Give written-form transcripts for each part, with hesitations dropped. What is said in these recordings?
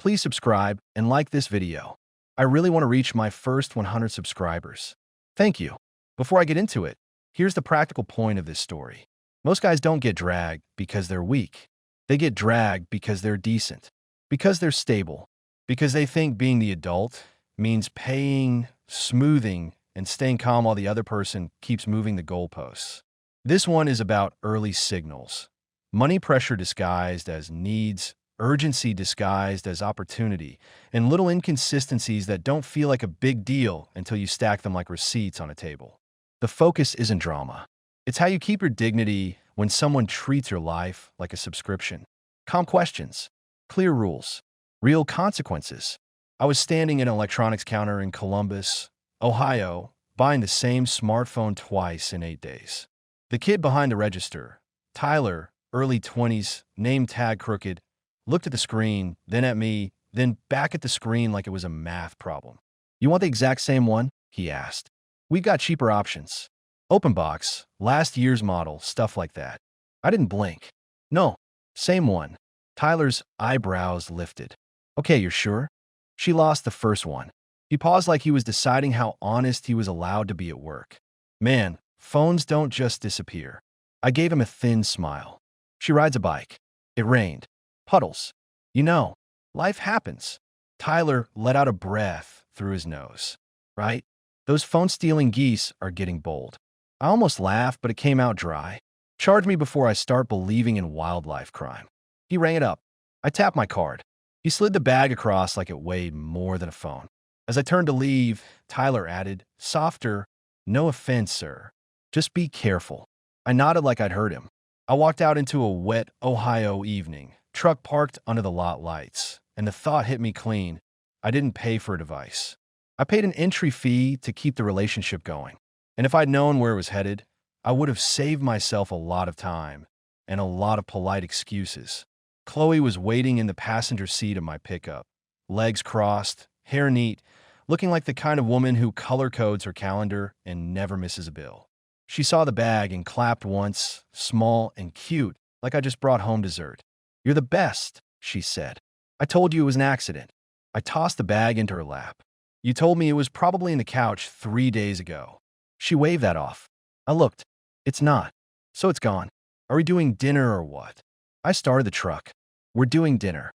Please subscribe and like this video. I really want to reach my first 100 subscribers. Thank you. Before I get into it, here's the practical point of this story. Most guys don't get dragged because they're weak. They get dragged because they're decent, because they're stable, because they think being the adult means paying, smoothing, and staying calm while the other person keeps moving the goalposts. This one is about early signals. Money pressure disguised as needs, urgency disguised as opportunity, and little inconsistencies that don't feel like a big deal until you stack them like receipts on a table. The focus isn't drama. It's how you keep your dignity when someone treats your life like a subscription. Calm questions, clear rules, real consequences. I was standing at an electronics counter in Columbus, Ohio, buying the same smartphone twice in 8 days. The kid behind the register, Tyler, early 20s, name tag crooked, looked at the screen, then at me, then back at the screen like it was a math problem. "You want the exact same one?" he asked. "We got cheaper options. Open box, last year's model, stuff like that." I didn't blink. "No, same one." Tyler's eyebrows lifted. "Okay, you're sure?" "She lost the first one." He paused like he was deciding how honest he was allowed to be at work. "Man, phones don't just disappear." I gave him a thin smile. "She rides a bike. It rained. Puddles. You know, life happens." Tyler let out a breath through his nose. "Right? Those phone-stealing geese are getting bold." I almost laughed, but it came out dry. "Charge me before I start believing in wildlife crime." He rang it up. I tapped my card. He slid the bag across like it weighed more than a phone. As I turned to leave, Tyler added, softer, "No offense, sir. Just be careful." I nodded like I'd heard him. I walked out into a wet Ohio evening, truck parked under the lot lights, and the thought hit me clean. I didn't pay for a device. I paid an entry fee to keep the relationship going. And if I'd known where it was headed, I would have saved myself a lot of time and a lot of polite excuses. Chloe was waiting in the passenger seat of my pickup, legs crossed, hair neat, looking like the kind of woman who color codes her calendar and never misses a bill. She saw the bag and clapped once, small and cute, like I just brought home dessert. "You're the best," she said. "I told you it was an accident." I tossed the bag into her lap. "You told me it was probably in the couch 3 days ago." She waved that off. I looked. "It's not. So it's gone. Are we doing dinner or what?" I started the truck. "We're doing dinner."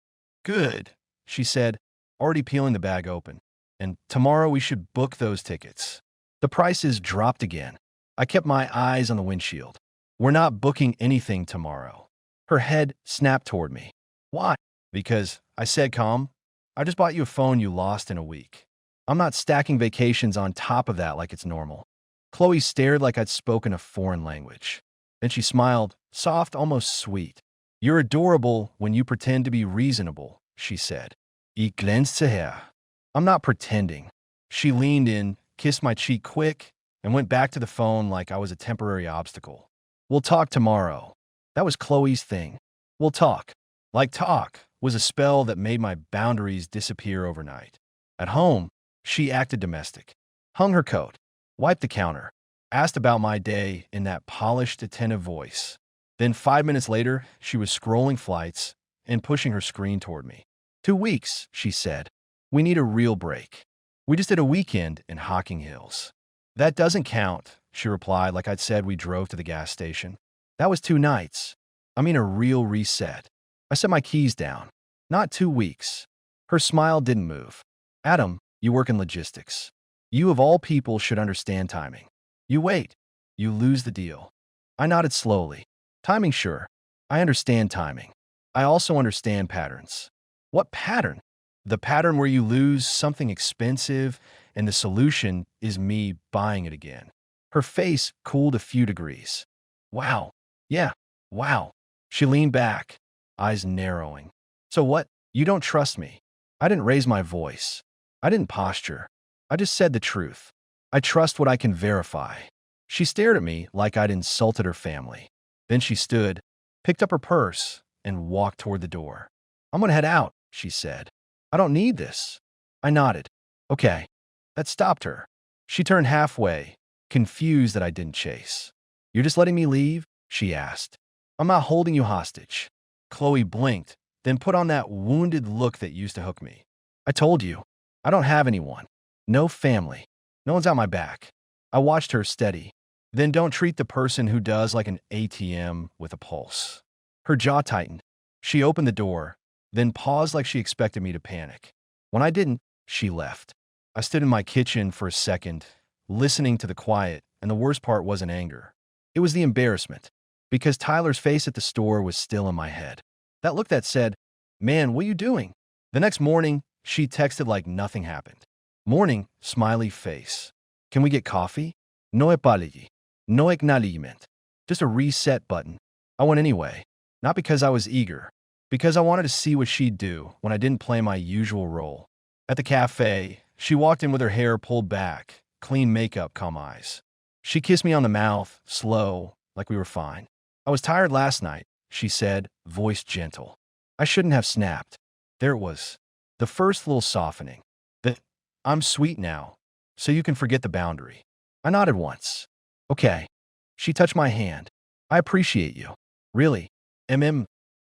"Good," she said, already peeling the bag open. "And tomorrow we should book those tickets." The prices dropped again. I kept my eyes on the windshield. "We're not booking anything tomorrow." Her head snapped toward me. "Why?" "Because," I said calm, "I just bought you a phone you lost in a week. I'm not stacking vacations on top of that like it's normal." Chloe stared like I'd spoken a foreign language. Then she smiled, soft, almost sweet. "You're adorable when you pretend to be reasonable," she said. "Ich glänze her." "I'm not pretending." She leaned in, kissed my cheek quick, and went back to the phone like I was a temporary obstacle. "We'll talk tomorrow." That was Chloe's thing. "We'll talk." Like talk was a spell that made my boundaries disappear overnight. At home, she acted domestic. Hung her coat, wiped the counter, asked about my day in that polished, attentive voice. Then 5 minutes later, she was scrolling flights and pushing her screen toward me. 2 weeks, she said. "We need a real break. We just did a weekend in Hocking Hills." "That doesn't count," she replied like I'd said we drove to the gas station. "That was 2 nights. I mean a real reset." I set my keys down. "Not 2 weeks." Her smile didn't move. "Adam, you work in logistics. You of all people should understand timing. You wait, you lose the deal." I nodded slowly. "Timing, sure. I understand timing. I also understand patterns." "What pattern?" "The pattern where you lose something expensive and the solution is me buying it again." Her face cooled a few degrees. "Wow. Yeah, wow." She leaned back, eyes narrowing. "So what? You don't trust me?" I didn't raise my voice. I didn't posture. I just said the truth. "I trust what I can verify." She stared at me like I'd insulted her family. Then she stood, picked up her purse, and walked toward the door. "I'm gonna head out," she said. "I don't need this." I nodded. "Okay." That stopped her. She turned halfway, confused that I didn't chase. "You're just letting me leave?" she asked. "I'm not holding you hostage." Chloe blinked, then put on that wounded look that used to hook me. I told you, I don't have anyone. No family. No one's at my back. I watched her steady. Then don't treat the person who does like an ATM with a pulse. Her jaw tightened. She opened the door, then paused like she expected me to panic. When I didn't, she left. I stood in my kitchen for a second, listening to the quiet, and the worst part wasn't anger. It was the embarrassment, because Tyler's face at the store was still in my head. That look that said, "Man, what are you doing?" The next morning, she texted like nothing happened. Morning, smiley face. "Can we get coffee?" No apology. No acknowledgement. Just a reset button. I went anyway. Not because I was eager. Because I wanted to see what she'd do when I didn't play my usual role. At the cafe, she walked in with her hair pulled back, clean makeup, calm eyes. She kissed me on the mouth, slow, like we were fine. "I was tired last night," she said, voice gentle. I shouldn't have snapped. There it was. The first little softening. The "I'm sweet now, so you can forget the boundary." I nodded once. "Okay." She touched my hand. "I appreciate you. Really.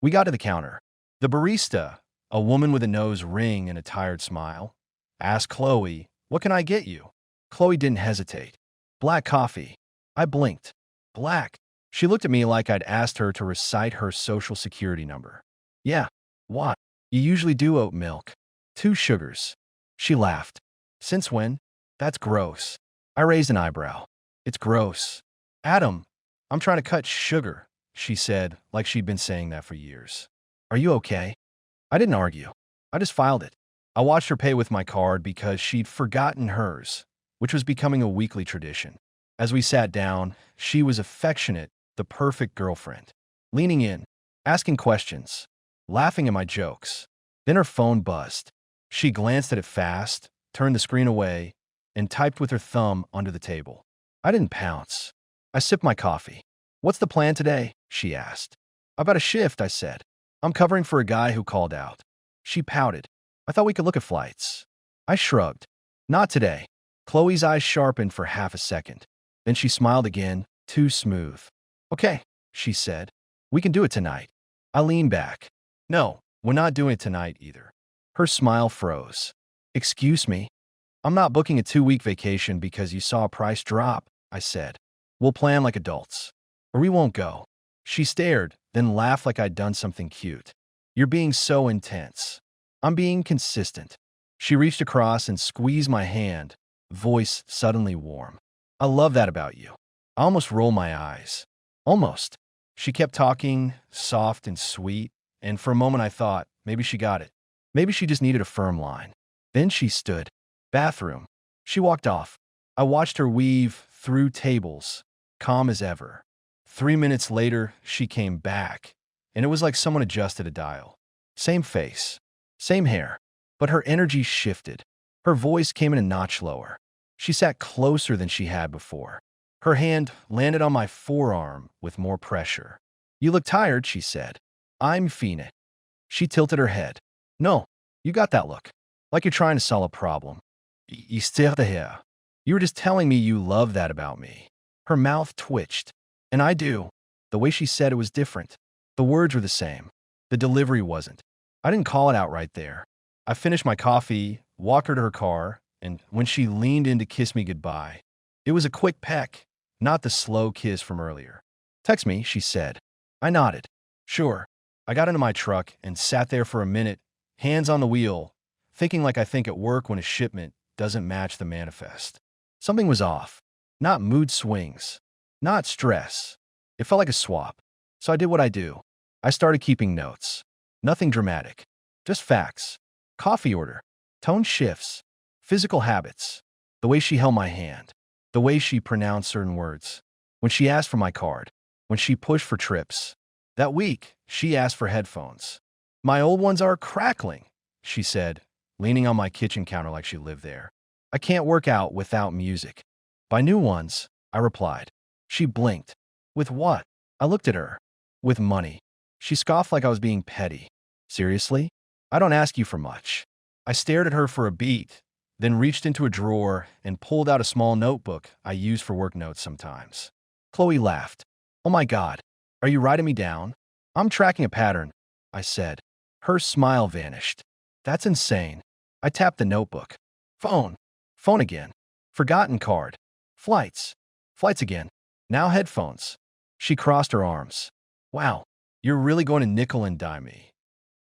We got to the counter. The barista, a woman with a nose ring and a tired smile, asked Chloe, "What can I get you?" Chloe didn't hesitate. "Black coffee." I blinked. "Black?" She looked at me like I'd asked her to recite her social security number. "Yeah. What?" "You usually do oat milk. 2 sugars." She laughed. "Since when?" "That's gross." I raised an eyebrow. "It's gross." "Adam, I'm trying to cut sugar," she said, like she'd been saying that for years. "Are you okay?" I didn't argue. I just filed it. I watched her pay with my card because she'd forgotten hers, which was becoming a weekly tradition. As we sat down, she was affectionate, the perfect girlfriend. Leaning in, asking questions, laughing at my jokes. Then her phone buzzed. She glanced at it fast, turned the screen away, and typed with her thumb under the table. I didn't pounce. I sipped my coffee. "What's the plan today?" she asked. "I've got a shift," I said. "I'm covering for a guy who called out." She pouted. "I thought we could look at flights." I shrugged. "Not today." Chloe's eyes sharpened for half a second. Then she smiled again, too smooth. "Okay," she said. "We can do it tonight." I leaned back. "No, we're not doing it tonight either." Her smile froze. "Excuse me?" "I'm not booking a 2-week vacation because you saw a price drop," I said. "We'll plan like adults. Or we won't go." She stared, then laughed like I'd done something cute. "You're being so intense." "I'm being consistent." She reached across and squeezed my hand, voice suddenly warm. "I love that about you." I almost rolled my eyes. Almost. She kept talking, soft and sweet, and for a moment I thought, maybe she got it. Maybe she just needed a firm line. Then she stood. Bathroom. She walked off. I watched her weave through tables, calm as ever. 3 minutes later, she came back, and it was like someone adjusted a dial. Same face, same hair, but her energy shifted. Her voice came in a notch lower. She sat closer than she had before. Her hand landed on my forearm with more pressure. "You look tired," she said. "I'm feeling it." She tilted her head. "No, you got that look. Like you're trying to solve a problem." "You still here. You were just telling me you love that about me." Her mouth twitched. "And I do." The way she said it was different. The words were the same. The delivery wasn't. I didn't call it out right there. I finished my coffee, walked her to her car, and when she leaned in to kiss me goodbye, it was a quick peck, not the slow kiss from earlier. "Text me," she said. I nodded. "Sure." I got into my truck and sat there for a minute, hands on the wheel, thinking like I think at work when a shipment doesn't match the manifest. Something was off. Not mood swings. Not stress. It felt like a swap. So I did what I do. I started keeping notes. Nothing dramatic. Just facts. Coffee order. Tone shifts. Physical habits. The way she held my hand. The way she pronounced certain words. When she asked for my card. When she pushed for trips. That week, she asked for headphones. "My old ones are crackling," she said, leaning on my kitchen counter like she lived there. "I can't work out without music." "Buy new ones," I replied. She blinked. "With what?" I looked at her. "With money." She scoffed like I was being petty. "Seriously? I don't ask you for much." I stared at her for a beat, then reached into a drawer and pulled out a small notebook I use for work notes sometimes. Chloe laughed. "Oh my God, are you writing me down?" "I'm tracking a pattern," I said. Her smile vanished. That's insane. I tapped the notebook. Phone. Phone again. Forgotten card. Flights. Flights again. Now headphones. She crossed her arms. Wow, you're really going to nickel and dime me.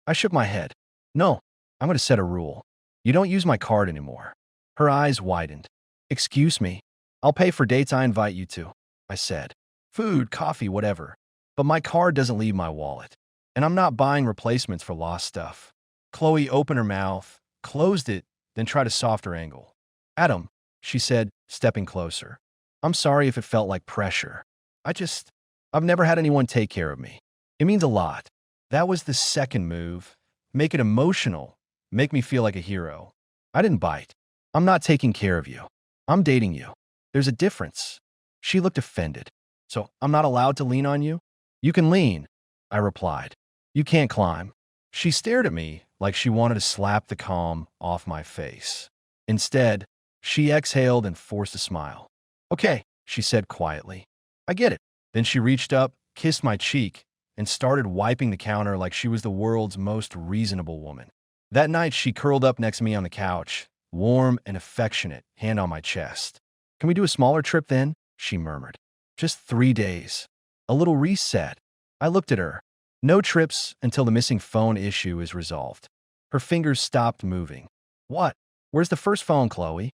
I shook my head. No, I'm going to set a rule. You don't use my card anymore. Her eyes widened. Excuse me. I'll pay for dates I invite you to, I said. Food, coffee, whatever. But my card doesn't leave my wallet. And I'm not buying replacements for lost stuff. Chloe opened her mouth, closed it, then tried a softer angle. Adam, she said, stepping closer. I'm sorry if it felt like pressure. I've never had anyone take care of me. It means a lot. That was the second move. Make it emotional. Make me feel like a hero. I didn't bite. I'm not taking care of you. I'm dating you. There's a difference. She looked offended. So I'm not allowed to lean on you? You can lean, I replied. You can't climb. She stared at me like she wanted to slap the calm off my face. Instead, she exhaled and forced a smile. Okay, she said quietly. I get it. Then she reached up, kissed my cheek, and started wiping the counter like she was the world's most reasonable woman. That night, she curled up next to me on the couch, warm and affectionate, hand on my chest. Can we do a smaller trip then? She murmured. Just 3 days. A little reset. I looked at her. No trips until the missing phone issue is resolved. Her fingers stopped moving. What? Where's the first phone, Chloe?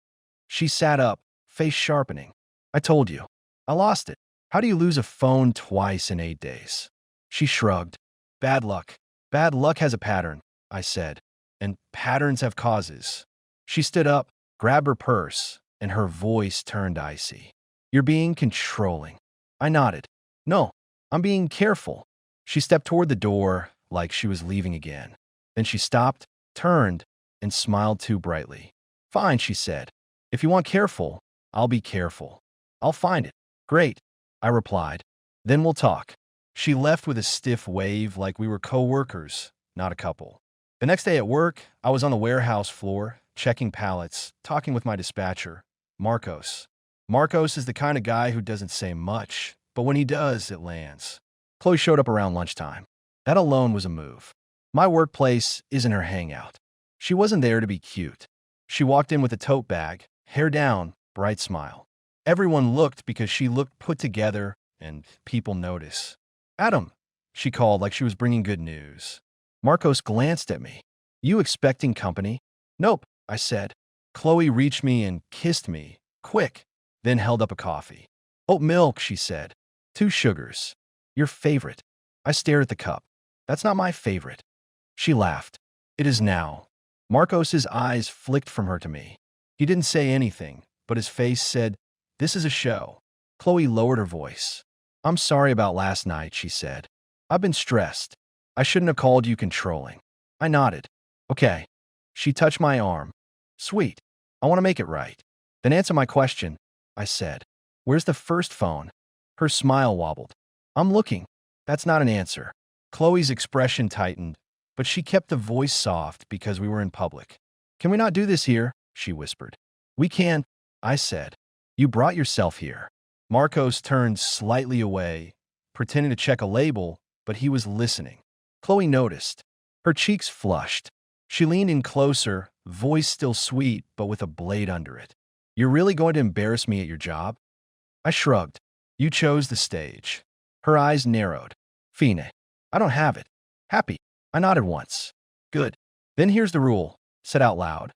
She sat up, face sharpening. I told you. I lost it. How do you lose a phone twice in 8 days? She shrugged. Bad luck. Bad luck has a pattern, I said. And patterns have causes. She stood up, grabbed her purse, and her voice turned icy. You're being controlling. I nodded. No, I'm being careful. She stepped toward the door like she was leaving again. Then she stopped, turned, and smiled too brightly. Fine, she said. If you want careful, I'll be careful. I'll find it. Great, I replied. Then we'll talk. She left with a stiff wave like we were co-workers, not a couple. The next day at work, I was on the warehouse floor, checking pallets, talking with my dispatcher, Marcos. Marcos is the kind of guy who doesn't say much, but when he does, it lands. Chloe showed up around lunchtime. That alone was a move. My workplace isn't her hangout. She wasn't there to be cute. She walked in with a tote bag, hair down, bright smile. Everyone looked because she looked put together, and people notice. Adam, she called like she was bringing good news. Marcos glanced at me. You expecting company? Nope, I said. Chloe reached me and kissed me, quick, then held up a coffee. Oat milk, she said. 2 sugars. Your favorite. I stared at the cup. That's not my favorite. She laughed. It is now. Marcos's eyes flicked from her to me. He didn't say anything, but his face said, this is a show. Chloe lowered her voice. I'm sorry about last night, she said. I've been stressed. I shouldn't have called you controlling. I nodded. Okay. She touched my arm. Sweet. I want to make it right. Then answer my question, I said. Where's the first phone? Her smile wobbled. I'm looking. That's not an answer. Chloe's expression tightened, but she kept the voice soft because we were in public. Can we not do this here? She whispered. We can, I said. You brought yourself here. Marcos turned slightly away, pretending to check a label, but he was listening. Chloe noticed. Her cheeks flushed. She leaned in closer, voice still sweet, but with a blade under it. You're really going to embarrass me at your job? I shrugged. You chose the stage. Her eyes narrowed. Fine. I don't have it. Happy. I nodded once. Good. Then here's the rule. Said out loud.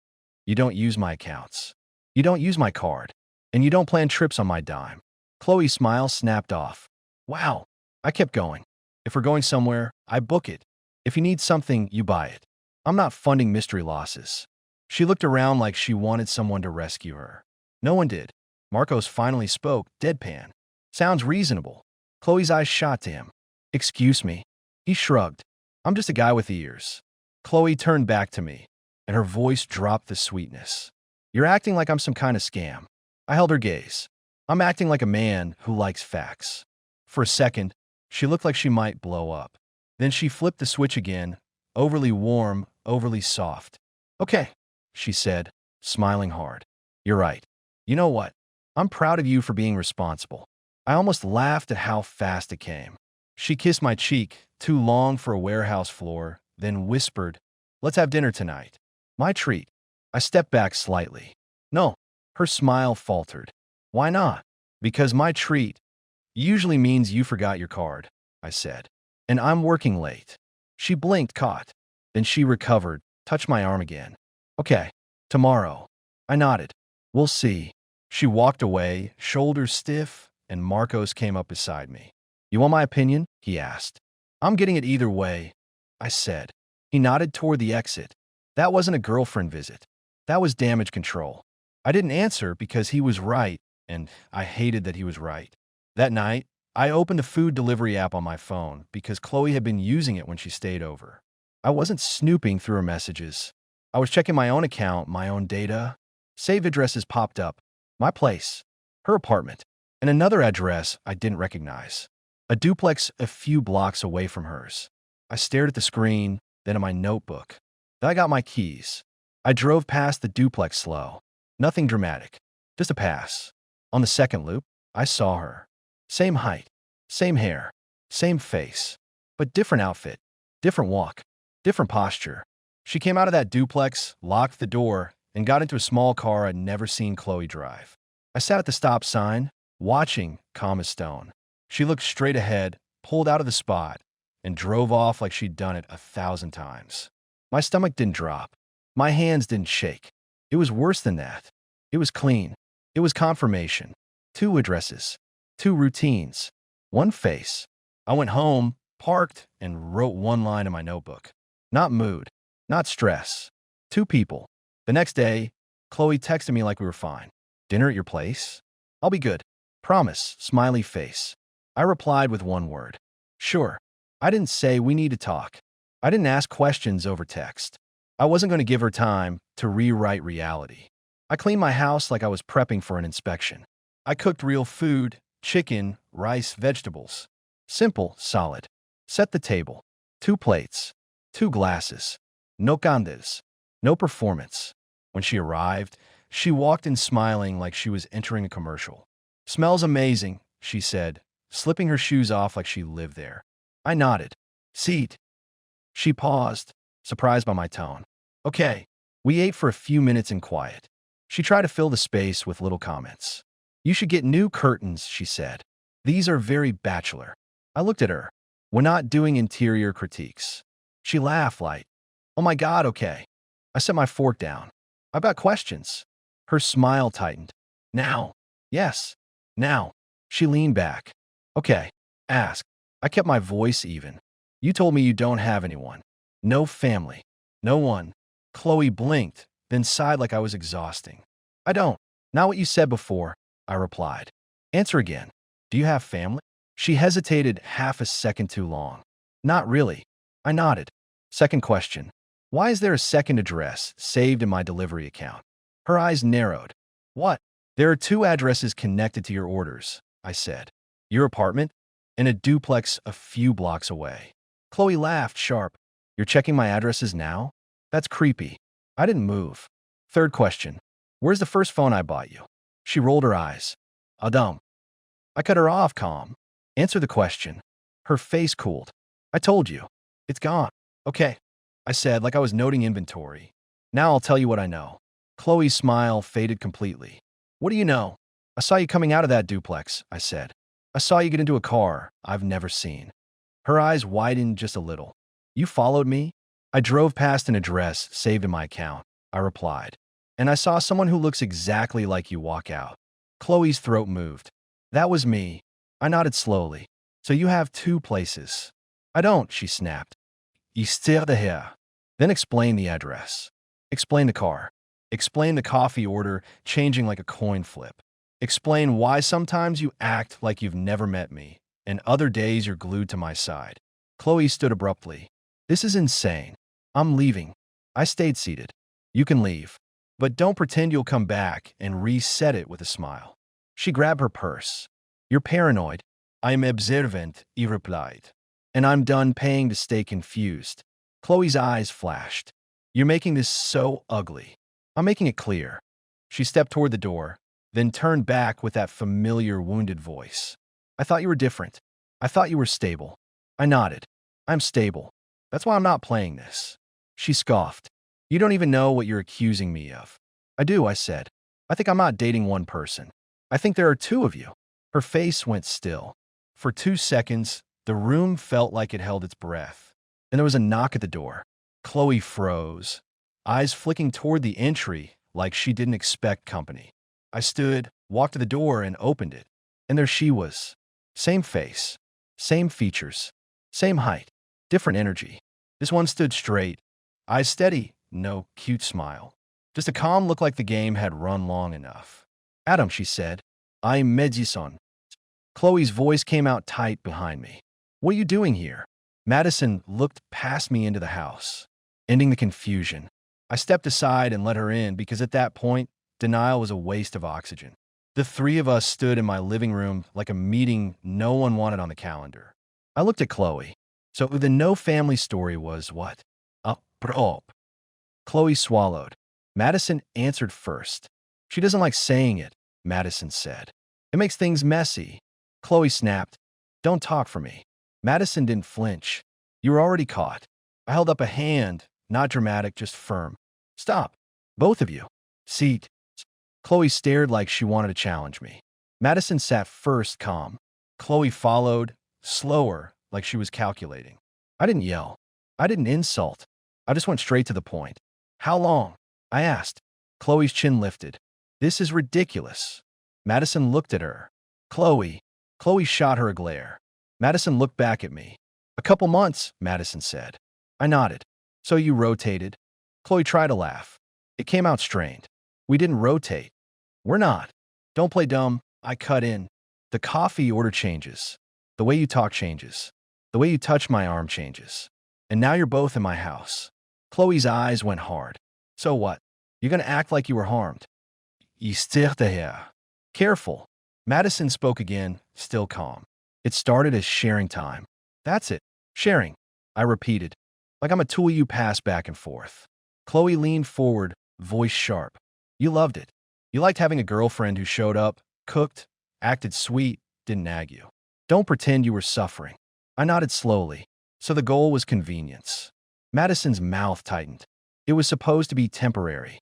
You don't use my accounts. You don't use my card. And you don't plan trips on my dime. Chloe's smile snapped off. Wow. I kept going. If we're going somewhere, I book it. If you need something, you buy it. I'm not funding mystery losses. She looked around like she wanted someone to rescue her. No one did. Marcos finally spoke, deadpan. Sounds reasonable. Chloe's eyes shot to him. Excuse me. He shrugged. I'm just a guy with ears. Chloe turned back to me, and her voice dropped the sweetness. You're acting like I'm some kind of scam. I held her gaze. I'm acting like a man who likes facts. For a second, she looked like she might blow up. Then she flipped the switch again, overly warm, overly soft. Okay, she said, smiling hard. You're right. You know what? I'm proud of you for being responsible. I almost laughed at how fast it came. She kissed my cheek, too long for a warehouse floor, then whispered, "Let's have dinner tonight." My treat. I stepped back slightly. No. Her smile faltered. Why not? Because my treat usually means you forgot your card, I said. And I'm working late. She blinked, caught. Then she recovered, touched my arm again. Okay, tomorrow. I nodded. We'll see. She walked away, shoulders stiff, and Marcos came up beside me. You want my opinion? He asked. I'm getting it either way, I said. He nodded toward the exit. That wasn't a girlfriend visit. That was damage control. I didn't answer because he was right, and I hated that he was right. That night, I opened a food delivery app on my phone because Chloe had been using it when she stayed over. I wasn't snooping through her messages. I was checking my own account, my own data. Saved addresses popped up. My place, her apartment, and another address I didn't recognize. A duplex a few blocks away from hers. I stared at the screen, then at my notebook. Then I got my keys. I drove past the duplex slow. Nothing dramatic. Just a pass. On the second loop, I saw her. Same height, same hair, same face, but different outfit, different walk, different posture. She came out of that duplex, locked the door, and got into a small car I'd never seen Chloe drive. I sat at the stop sign, watching, calm as stone. She looked straight ahead, pulled out of the spot, and drove off like she'd done it 1,000 times. My stomach didn't drop. My hands didn't shake. It was worse than that. It was clean. It was confirmation. 2 addresses. 2 routines. 1 face. I went home, parked, and wrote 1 line in my notebook. Not mood. Not stress. 2 people. The next day, Chloe texted me like we were fine. Dinner at your place? I'll be good. Promise. Smiley face. I replied with 1 word. Sure. I didn't say we need to talk. I didn't ask questions over text. I wasn't going to give her time to rewrite reality. I cleaned my house like I was prepping for an inspection. I cooked real food, chicken, rice, vegetables. Simple, solid. Set the table. 2 plates. 2 glasses. No candes. No performance. When she arrived, she walked in smiling like she was entering a commercial. Smells amazing, she said, slipping her shoes off like she lived there. I nodded. Seat. She paused, surprised by my tone. Okay. We ate for a few minutes in quiet. She tried to fill the space with little comments. You should get new curtains, she said. These are very bachelor. I looked at her. We're not doing interior critiques. She laughed light. Oh my God, okay. I set my fork down. I've got questions. Her smile tightened. Now. Yes. Now. She leaned back. Okay. Ask. I kept my voice even. You told me you don't have anyone. No family. No one. Chloe blinked, then sighed like I was exhausting. I don't. Not what you said before, I replied. Answer again. Do you have family? She hesitated half a second too long. Not really. I nodded. Second question. Why is there a second address saved in my delivery account? Her eyes narrowed. What? There are 2 addresses connected to your orders, I said. Your apartment and a duplex a few blocks away. Chloe laughed sharp. You're checking my addresses now? That's creepy. I didn't move. Third question. Where's the first phone I bought you? She rolled her eyes. Adam. I cut her off calm. Answer the question. Her face cooled. I told you. It's gone. Okay, I said like I was noting inventory. Now I'll tell you what I know. Chloe's smile faded completely. What do you know? I saw you coming out of that duplex, I said. I saw you get into a car I've never seen. Her eyes widened just a little. You followed me? I drove past an address saved in my account, I replied. And I saw someone who looks exactly like you walk out. Chloe's throat moved. That was me. I nodded slowly. So you have 2 places. I don't, she snapped. Histoire de hair. Then explain the address. Explain the car. Explain the coffee order changing like a coin flip. Explain why sometimes you act like you've never met me, and other days you're glued to my side. Chloe stood abruptly. This is insane. I'm leaving. I stayed seated. You can leave. But don't pretend you'll come back and reset it with a smile. She grabbed her purse. You're paranoid. I'm observant, he replied. And I'm done paying to stay confused. Chloe's eyes flashed. You're making this so ugly. I'm making it clear. She stepped toward the door, then turned back with that familiar wounded voice. I thought you were different. I thought you were stable. I nodded. I'm stable. That's why I'm not playing this. She scoffed. You don't even know what you're accusing me of. I do, I said. I think I'm not dating one person. I think there are two of you. Her face went still. For 2 seconds, the room felt like it held its breath. Then there was a knock at the door. Chloe froze, eyes flicking toward the entry like she didn't expect company. I stood, walked to the door, and opened it. And there she was. Same face, same features, same height, different energy. This one stood straight, eyes steady, no cute smile. Just a calm look like the game had run long enough. Adam, she said, I'm Medjison. Chloe's voice came out tight behind me. What are you doing here? Madison looked past me into the house, ending the confusion. I stepped aside and let her in because at that point, denial was a waste of oxygen. The three of us stood in my living room like a meeting no one wanted on the calendar. I looked at Chloe. So the no family story was what? A provoke. Chloe swallowed. Madison answered first. She doesn't like saying it, Madison said. It makes things messy. Chloe snapped. Don't talk for me. Madison didn't flinch. You were already caught. I held up a hand, not dramatic, just firm. Stop. Both of you. Seat. Chloe stared like she wanted to challenge me. Madison sat first, calm. Chloe followed, slower, like she was calculating. I didn't yell. I didn't insult. I just went straight to the point. How long? I asked. Chloe's chin lifted. This is ridiculous. Madison looked at her. Chloe. Chloe shot her a glare. Madison looked back at me. A couple months, Madison said. I nodded. So you rotated? Chloe tried to laugh. It came out strained. We didn't rotate. We're not. Don't play dumb. I cut in. The coffee order changes. The way you talk changes. The way you touch my arm changes. And now you're both in my house. Chloe's eyes went hard. So what? You're going to act like you were harmed. Careful. Madison spoke again, still calm. It started as sharing time. That's it. Sharing. I repeated. Like I'm a tool you pass back and forth. Chloe leaned forward, voice sharp. You loved it. You liked having a girlfriend who showed up, cooked, acted sweet, didn't nag you. Don't pretend you were suffering. I nodded slowly. So the goal was convenience. Madison's mouth tightened. It was supposed to be temporary.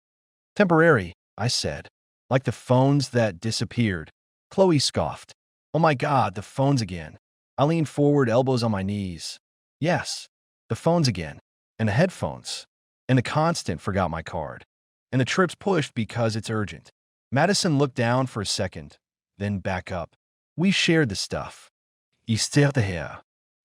Temporary, I said. Like the phones that disappeared. Chloe scoffed. Oh my God, the phones again. I leaned forward, elbows on my knees. Yes, the phones again. And the headphones. And the constant forgot my card. And the trips pushed because it's urgent. Madison looked down for a second, then back up. We shared the stuff. You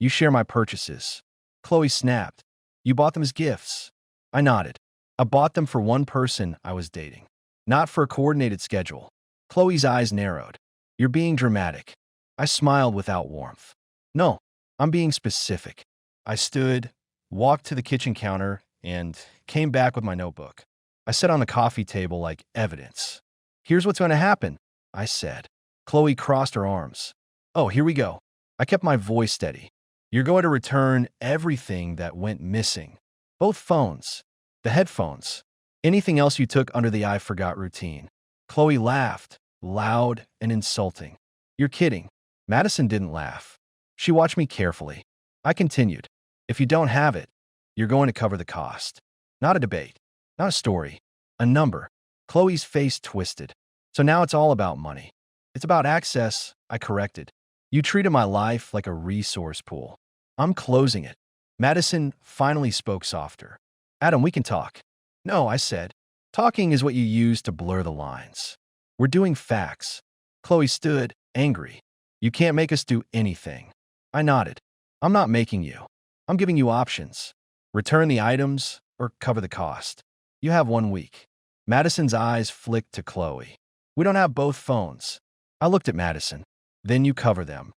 share my purchases. Chloe snapped. You bought them as gifts. I nodded. I bought them for one person I was dating, not for a coordinated schedule. Chloe's eyes narrowed. You're being dramatic. I smiled without warmth. No, I'm being specific. I stood, walked to the kitchen counter, and came back with my notebook. I sat on the coffee table like evidence. Here's what's going to happen, I said. Chloe crossed her arms. Oh, here we go. I kept my voice steady. You're going to return everything that went missing. Both phones, the headphones, anything else you took under the I forgot routine. Chloe laughed, loud and insulting. You're kidding. Madison didn't laugh. She watched me carefully. I continued. If you don't have it, you're going to cover the cost. Not a debate. Not a story. A number. Chloe's face twisted. So now it's all about money. It's about access, I corrected. You treated my life like a resource pool. I'm closing it. Madison finally spoke softer. Adam, we can talk. No, I said. Talking is what you use to blur the lines. We're doing facts. Chloe stood, angry. You can't make us do anything. I nodded. I'm not making you. I'm giving you options. Return the items or cover the cost. You have 1 week. Madison's eyes flicked to Chloe. We don't have both phones. I looked at Madison. Then you cover them.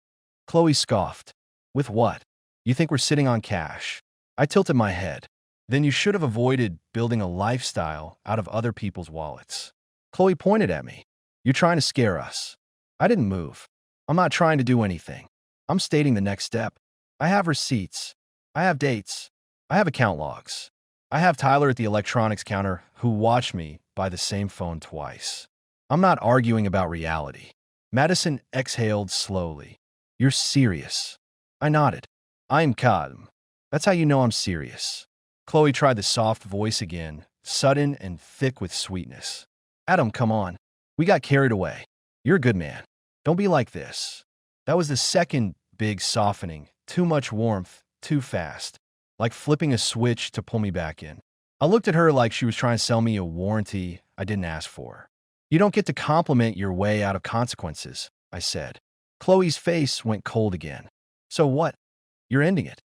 Chloe scoffed. With what? You think we're sitting on cash? I tilted my head. Then you should have avoided building a lifestyle out of other people's wallets. Chloe pointed at me. You're trying to scare us. I didn't move. I'm not trying to do anything. I'm stating the next step. I have receipts. I have dates. I have account logs. I have Tyler at the electronics counter who watched me buy the same phone twice. I'm not arguing about reality. Madison exhaled slowly. You're serious. I nodded. I'm calm. That's how you know I'm serious. Chloe tried the soft voice again, sudden and thick with sweetness. Adam, come on. We got carried away. You're a good man. Don't be like this. That was the second big softening. Too much warmth, too fast. Like flipping a switch to pull me back in. I looked at her like she was trying to sell me a warranty I didn't ask for. You don't get to compliment your way out of consequences, I said. Chloe's face went cold again. So what? You're ending it.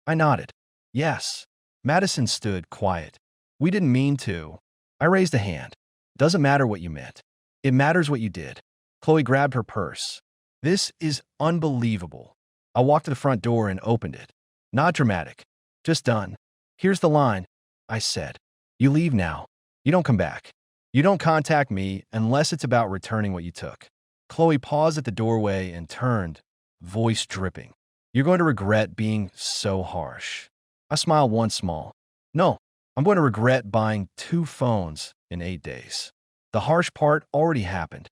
I nodded. Yes. Madison stood quiet. We didn't mean to. I raised a hand. Doesn't matter what you meant. It matters what you did. Chloe grabbed her purse. This is unbelievable. I walked to the front door and opened it. Not dramatic. Just done. Here's the line, I said. You leave now. You don't come back. You don't contact me unless it's about returning what you took. Chloe paused at the doorway and turned, voice dripping. You're going to regret being so harsh. I smiled once small. No, I'm going to regret buying 2 phones in 8 days. The harsh part already happened.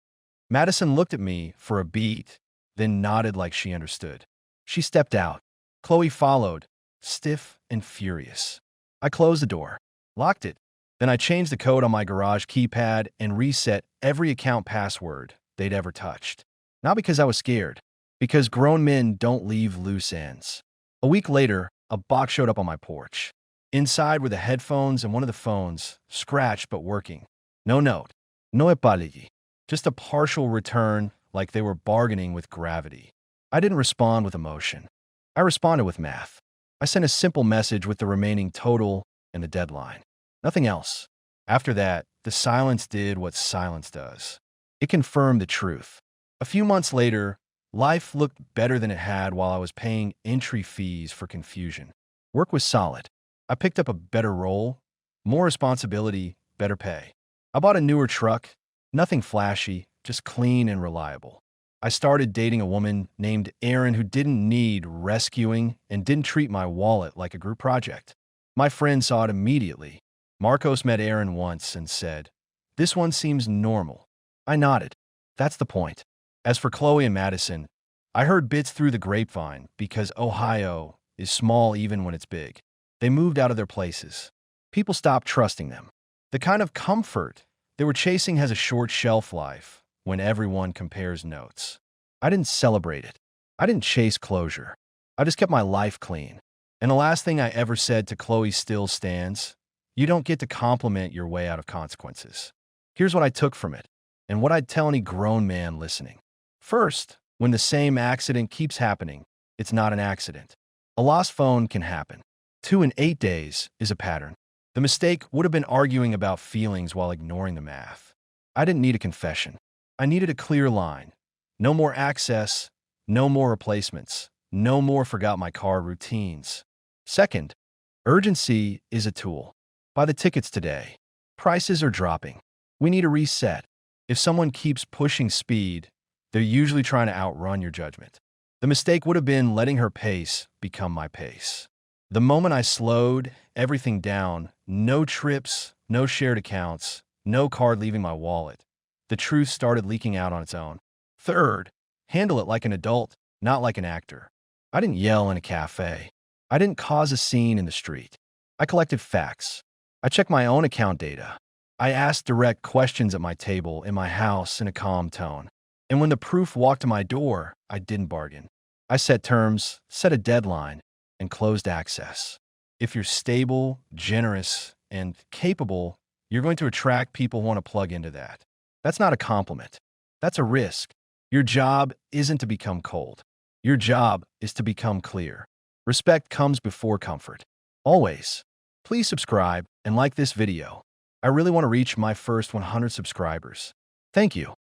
Madison looked at me for a beat, then nodded like she understood. She stepped out. Chloe followed, stiff and furious. I closed the door, locked it. Then I changed the code on my garage keypad and reset every account password they'd ever touched. Not because I was scared, because grown men don't leave loose ends. A week later, a box showed up on my porch. Inside were the headphones and one of the phones, scratched but working. No note. No apology. Just a partial return like they were bargaining with gravity. I didn't respond with emotion. I responded with math. I sent a simple message with the remaining total and the deadline. Nothing else. After that, the silence did what silence does. It confirmed the truth. A few months later, life looked better than it had while I was paying entry fees for confusion. Work was solid. I picked up a better role, more responsibility, better pay. I bought a newer truck, nothing flashy, just clean and reliable. I started dating a woman named Erin who didn't need rescuing and didn't treat my wallet like a group project. My friend saw it immediately. Marcos met Erin once and said, "This one seems normal." I nodded. That's the point. As for Chloe and Madison, I heard bits through the grapevine because Ohio is small even when it's big. They moved out of their places. People stopped trusting them. The kind of comfort they were chasing has a short shelf life when everyone compares notes. I didn't celebrate it. I didn't chase closure. I just kept my life clean. And the last thing I ever said to Chloe still stands. You don't get to compliment your way out of consequences. Here's what I took from it, and what I'd tell any grown man listening. First, when the same accident keeps happening, it's not an accident. A lost phone can happen. 2 in 8 days is a pattern. The mistake would have been arguing about feelings while ignoring the math. I didn't need a confession. I needed a clear line. No more access, no more replacements, no more forgot my car routines. Second, urgency is a tool. Buy the tickets today. Prices are dropping. We need a reset. If someone keeps pushing speed, they're usually trying to outrun your judgment. The mistake would have been letting her pace become my pace. The moment I slowed everything down, no trips, no shared accounts, no card leaving my wallet, the truth started leaking out on its own. Third, handle it like an adult, not like an actor. I didn't yell in a cafe. I didn't cause a scene in the street. I collected facts. I checked my own account data. I asked direct questions at my table in my house in a calm tone. And when the proof walked to my door, I didn't bargain. I set terms, set a deadline, and closed access. If you're stable, generous, and capable, you're going to attract people who want to plug into that. That's not a compliment. That's a risk. Your job isn't to become cold. Your job is to become clear. Respect comes before comfort. Always. Please subscribe and like this video. I really want to reach my first 100 subscribers. Thank you.